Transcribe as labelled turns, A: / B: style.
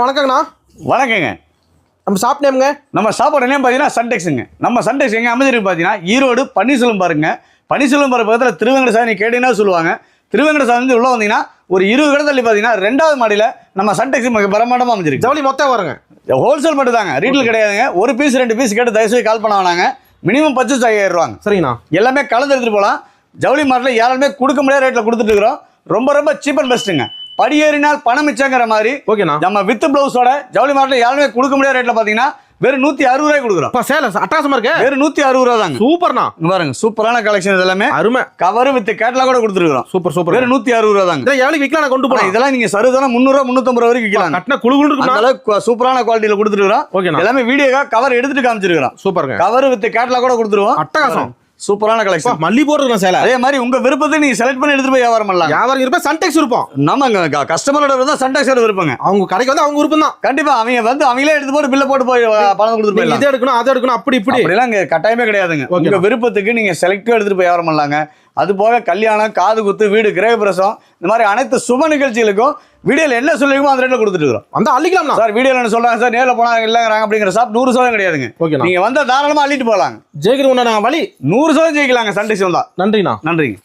A: வணக்கங்கண்ணா.
B: வணக்கங்க.
A: நம்ம ஷாப் நேம்ங்க?
B: நம்ம ஷாப்போட நேம் பார்த்தீங்கன்னா சன்டெக்ஸுங்க. நம்ம சன்டெக்ஸ் எங்கே அமைஞ்சிருக்கு பார்த்தீங்கன்னா ஈரோடு பன்னீர்செல்வம் பாருங்க. பன்னீர்செல்வம் பாரு பக்கத்தில் திருவேங்கட சாமி கேட்டீங்கன்னா சொல்லுவாங்க. திருவேங்கட சாமி உள்ள வந்தீங்கன்னா ஒரு 20 கடை தள்ளி பார்த்தீங்கன்னா 2வது மாடியில் நம்ம சன்டெக்ஸ் பிரம்மாண்டமாக அமைஞ்சிருக்கு.
A: ஜவுளி மொத்தம் வருங்க.
B: ஹோல்சேல் மட்டும் தாங்க, ரீட்டில் கிடையாதுங்க. ஒரு பீஸ் 2 பீஸ் கேட்டு தயவுசெய்து கால் பண்ண வேணாங்க. மினிமம் பர்ச்சேஸ் 5000 ரூபாங்க.
A: சரிங்கண்ணா.
B: எல்லாமே கலந்து எடுத்துகிட்டு போகலாம். ஜவுளி மார்ட்டில் யாருமே கொடுக்க முடியாத ரேட்டில் கொடுத்துட்டு இருக்கிறோம். ரொம்ப சீப் அண்ட் பெஸ்ட்டுங்க. படியேறினால் பணம் மிச்சங்கிற மாதிரி
A: ஓகேண்ணா.
B: நம்ம வித் பிளவுஸோட ஜவுளி மார்ட்டில் யாருமே கொடுக்க முடியாத ரேட்டில் பார்த்தீங்கன்னா வெறும் 160 ரூபாய் கொடுக்குறோம்.
A: சேல அட்டாசமா இருக்கு.
B: வெறும் 160 ரூபா தாங்க.
A: சூப்பர்ண்ணா.
B: பாருங்க சூப்பரான கலெக்ஷன் எல்லாமே.
A: அருமை.
B: கவர் வித் கேட்டலாக் கூட கொடுத்துருக்கோம்.
A: சூப்பர்.
B: வெறும் 160 ரூபா தாங்க.
A: எவ்வளவு விற்கலாம் கொண்டு போலாம்?
B: இதெல்லாம் நீங்க சருதான 300 350 வரைக்கும் விற்கலாம்.
A: கட்டின குழு
B: இருக்கு. சூப்பரான குவாலிட்டியில கொடுத்துருக்கோம்.
A: ஓகேண்ணா.
B: எல்லாமே வீடியோ கவர் எடுத்துட்டு காமிச்சிருக்கோம்.
A: சூப்பருங்க.
B: கவர் வித் கேட்டலாக் கூட கொடுத்துருவோம்.
A: அட்டகாசம்.
B: சூப்பரான கலெக்ஷன்.
A: மல்லி போடுறோம் சேல.
B: அதே மாதிரி உங்க விருப்பத்துக்கு நீங்க செலக்ட் பண்ணி எடுத்துட்டு போய் வியாபாரம் பண்ணலாம்.
A: வியாபாரம் இருப்ப சன்டெக்ஸ் இருப்போம்.
B: நம்ம கஸ்டமரோட இருந்தா சன்டெக்ஸ் விருப்பங்க.
A: அவங்க கடைக்கு வந்து அவங்க விருப்பம் தான்.
B: கண்டிப்பா அவங்க வந்து அவங்களே எடுத்து போட்டு பில்ல போட்டு போய் பணம் கொடுத்துட்டு போய்
A: இதை எடுக்கணும் அதை எடுக்கணும் அப்படி
B: அப்படிலாம் இங்க கட்டாயமே கிடையாதுங்க. உங்க விருப்பத்துக்கு நீங்க செலக்டிவா எடுத்துட்டு போய் வியாபாரம் பண்ணலாங்க. அது போக கல்யாணம், காது குத்து, வீடு கிரகப்பிரசம் இந்த மாதிரி அனைத்து சுப நிகழ்ச்சிகளுக்கும் வீடியோல என்ன சொல்லிருக்கோ அந்த ரேட்ல கொடுத்துட்டு இருக்கோம்.
A: வந்து அள்ளிக்கலாம்
B: சார். வீடியோல என்ன சொல்றாங்க சார், நேர்ல போனா இல்லங்கிறாங்க அப்படிங்கிற ஷாப் 100% கிடையாதுங்க. நீங்க வந்தா தாராளமா அள்ளிட்டு போகலாங்க.
A: ஜெயிக்கிறவங்க வழி
B: 100% ஜெயிக்கலாங்க. சன்டெக்ஸ் வந்தா.
A: நன்றிண்ணா.
B: நன்றிங்க.